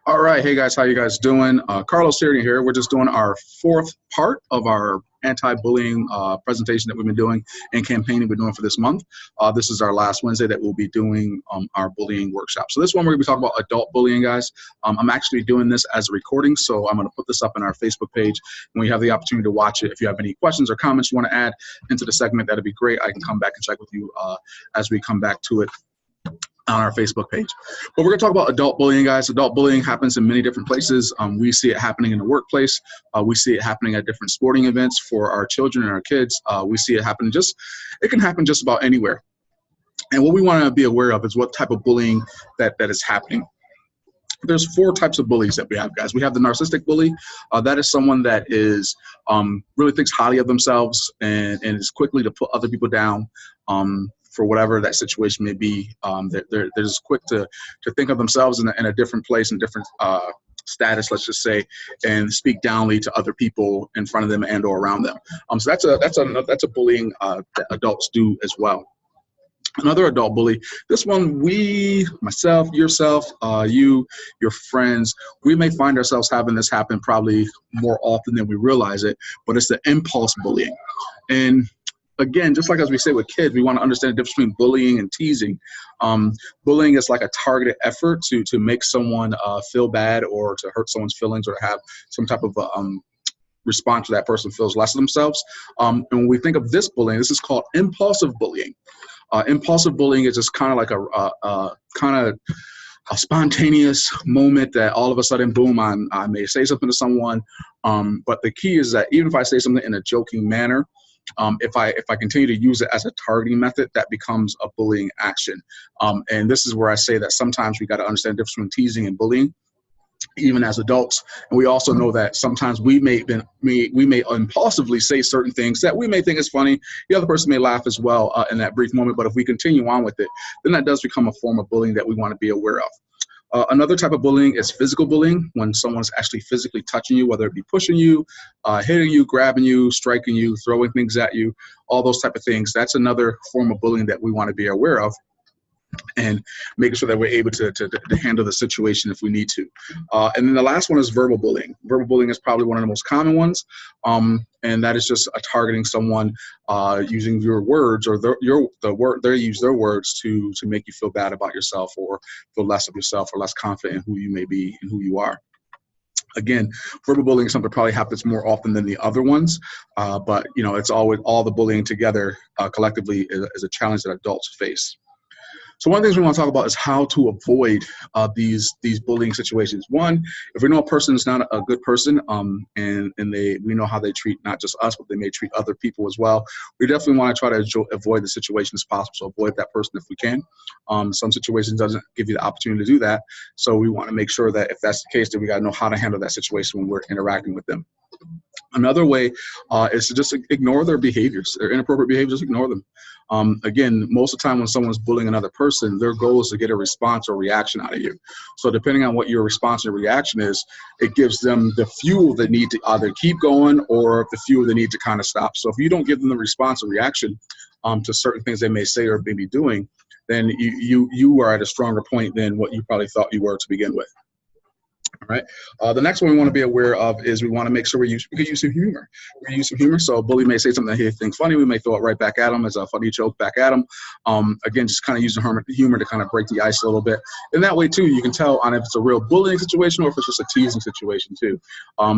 All right, hey guys, how you guys doing? Carlos Tierney here. We're just doing our fourth part of our anti-bullying presentation that we've been doing and campaigning we're doing for this month. This is our last Wednesday that we'll be doing our bullying workshop. So this one we're going to be talking about adult bullying, guys. I'm actually doing this as a recording, so I'm going to put this up on our Facebook page when you have the opportunity to watch it. If you have any questions or comments you want to add into the segment, that'd be great. I can come back and check with you as we come back to it on our Facebook page. But we're going to talk about adult bullying, guys. Adult bullying happens in many different places. We see it happening in the workplace. We see it happening at different sporting events for our children and our kids. We see it happen it can happen just about anywhere. And what we want to be aware of is what type of bullying that is happening. There's four types of bullies that we have, guys. We have the narcissistic bully. That is someone that is really thinks highly of themselves and is quickly to put other people down. For whatever that situation may be, they're just quick to think of themselves in a different place and different status, let's just say, and speak downly to other people in front of them and or around them. So that's a bullying that adults do as well. Another adult bully, this one myself, yourself, you, your friends, we may find ourselves having this happen probably more often than we realize it, but it's the impulse bullying. And again, just like as we say with kids, we want to understand the difference between bullying and teasing. Bullying is like a targeted effort to make someone feel bad or to hurt someone's feelings or have some type of response to that person feels less of themselves. And when we think of this bullying, this is called impulsive bullying. Impulsive bullying is just kind of like a spontaneous moment that all of a sudden, boom, I may say something to someone. But the key is that even if I say something in a joking manner, if I continue to use it as a targeting method, that becomes a bullying action. And this is where I say that sometimes we got to understand the difference between teasing and bullying, even as adults. And we also know that sometimes we may impulsively say certain things that we may think is funny. The other person may laugh as well in that brief moment. But if we continue on with it, then that does become a form of bullying that we want to be aware of. Another type of bullying is physical bullying, when someone's actually physically touching you, whether it be pushing you, hitting you, grabbing you, striking you, throwing things at you, all those type of things. That's another form of bullying that we want to be aware of and making sure that we're able to handle the situation if we need to. And then the last one is verbal bullying. Verbal bullying is probably one of the most common ones, and that is just targeting someone using your words or they use their words to make you feel bad about yourself or feel less of yourself or less confident in who you may be and who you are. Again, verbal bullying is something that probably happens more often than the other ones, but it's always all the bullying together collectively is a challenge that adults face. So one of the things we want to talk about is how to avoid these bullying situations. One, if we know a person is not a good person, and we know how they treat not just us, but they may treat other people as well, we definitely want to try to avoid the situation as possible. So avoid that person if we can. Some situations doesn't give you the opportunity to do that. So we want to make sure that if that's the case, then we got to know how to handle that situation when we're interacting with them. Another way is to just ignore their behaviors, their inappropriate behaviors, just ignore them. Again, most of the time when someone's bullying another person, their goal is to get a response or reaction out of you. So depending on what your response or reaction is, it gives them the fuel they need to either keep going or the fuel they need to kind of stop. So if you don't give them the response or reaction to certain things they may say or may be doing, then you are at a stronger point than what you probably thought you were to begin with. All right. The next one we want to be aware of is we want to make sure we can use some humor. We use some humor. So a bully may say something that he thinks funny. We may throw it right back at him as a funny joke back at him. Again, just kind of using humor to kind of break the ice a little bit. And that way, too, you can tell on if it's a real bullying situation or if it's just a teasing situation, too.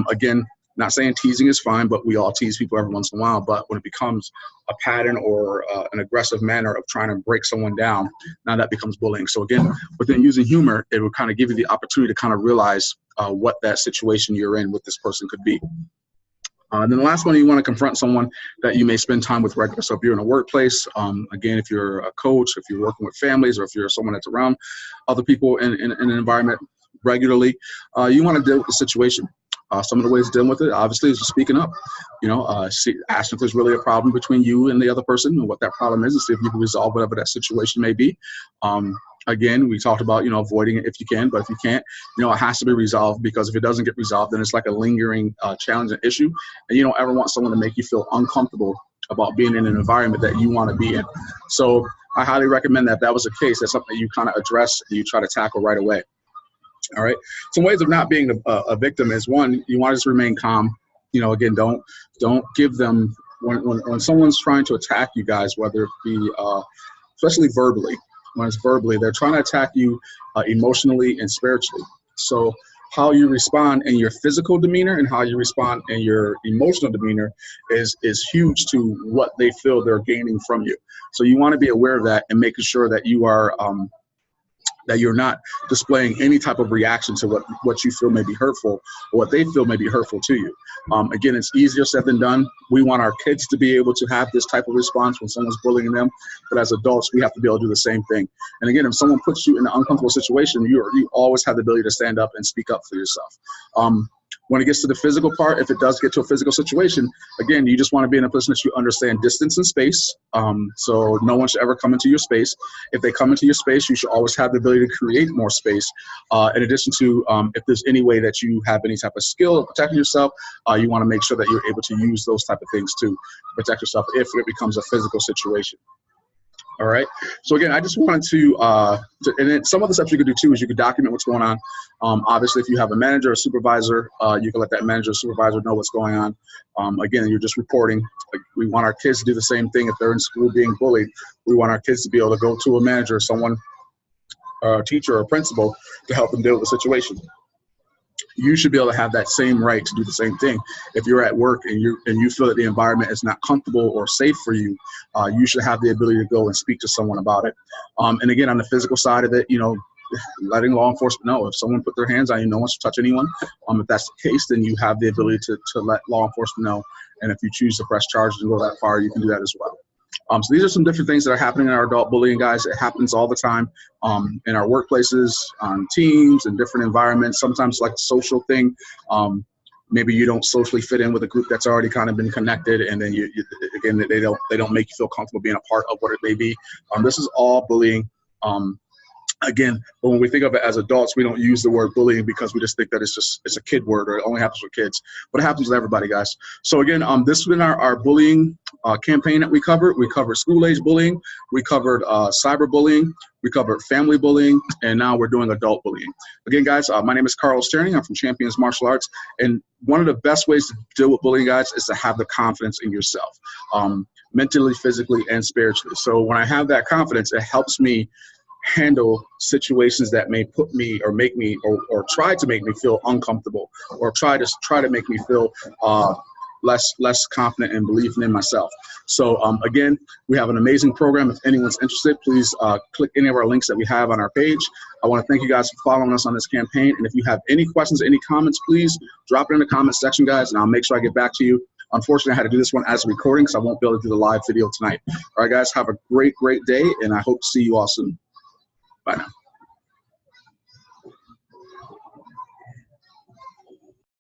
Again, not saying teasing is fine, but we all tease people every once in a while. But when it becomes a pattern or an aggressive manner of trying to break someone down, now that becomes bullying. So again, within using humor, it will kind of give you the opportunity to kind of realize what that situation you're in with this person could be. And then the last one, you want to confront someone that you may spend time with regularly. So if you're in a workplace, again, if you're a coach, if you're working with families, or if you're someone that's around other people in an environment regularly, you want to deal with the situation. Some of the ways of dealing with it, obviously, is just speaking up. Ask if there's really a problem between you and the other person and what that problem is, and see if you can resolve whatever that situation may be. Again, we talked about, avoiding it if you can, but if you can't, it has to be resolved, because if it doesn't get resolved, then it's like a lingering challenge and issue. And you don't ever want someone to make you feel uncomfortable about being in an environment that you want to be in. So I highly recommend that if that was the case, that's something that you kind of address and you try to tackle right away. All right. Some ways of not being a victim is, one, you want to just remain calm. You know, again, don't give them, when someone's trying to attack you guys, whether it be especially verbally, when it's verbally, they're trying to attack you emotionally and spiritually. So how you respond in your physical demeanor and how you respond in your emotional demeanor is huge to what they feel they're gaining from you. So you want to be aware of that and making sure that you are that you're not displaying any type of reaction to what you feel may be hurtful or what they feel may be hurtful to you. Again, it's easier said than done. We want our kids to be able to have this type of response when someone's bullying them, but as adults, we have to be able to do the same thing. And again, if someone puts you in an uncomfortable situation, you always have the ability to stand up and speak up for yourself. When it gets to the physical part, if it does get to a physical situation, again, you just want to be in a position that you understand distance and space. So no one should ever come into your space. If they come into your space, you should always have the ability to create more space. In addition to, if there's any way that you have any type of skill of protecting yourself, you want to make sure that you're able to use those type of things to protect yourself if it becomes a physical situation. All right. So again, I just wanted to and then some of the steps you could do too is you could document what's going on. Obviously, if you have a manager or supervisor, you can let that manager or supervisor know what's going on. Again, you're just reporting. Like, we want our kids to do the same thing. If they're in school being bullied, we want our kids to be able to go to a manager, someone, a teacher or a principal to help them deal with the situation. You should be able to have that same right to do the same thing. If you're at work and you feel that the environment is not comfortable or safe for you, you should have the ability to go and speak to someone about it. And again, on the physical side of it, you know, letting law enforcement know if someone put their hands on you, no one should touch anyone. If that's the case, then you have the ability to let law enforcement know. And if you choose to press charges and go that far, you can do that as well. So these are some different things that are happening in our adult bullying, guys. It happens all the time in our workplaces, on teams, in different environments. Sometimes like a social thing. Maybe you don't socially fit in with a group that's already kind of been connected, and then again they don't make you feel comfortable being a part of what it may be. This is all bullying. Again, but when we think of it as adults, we don't use the word bullying because we just think that it's a kid word, or it only happens with kids. But it happens with everybody, guys. So again, this has been our bullying campaign that we covered. We covered school-age bullying. We covered cyberbullying. We covered family bullying, and now we're doing adult bullying. Again, guys, my name is Carlos Tierney. I'm from Champions Martial Arts, and one of the best ways to deal with bullying, guys, is to have the confidence in yourself, mentally, physically, and spiritually. So when I have that confidence, it helps me handle situations that may put me or make me or try to make me feel uncomfortable, or try to make me feel less confident and believing in myself. So again, we have an amazing program. If anyone's interested, please click any of our links that we have on our page. I want to thank you guys for following us on this campaign. And if you have any questions, any comments, please drop it in the comment section, guys, and I'll make sure I get back to you. Unfortunately, I had to do this one as a recording, because I won't be able to do the live video tonight. All right, guys, have a great day, and I hope to see you all soon. Bye now.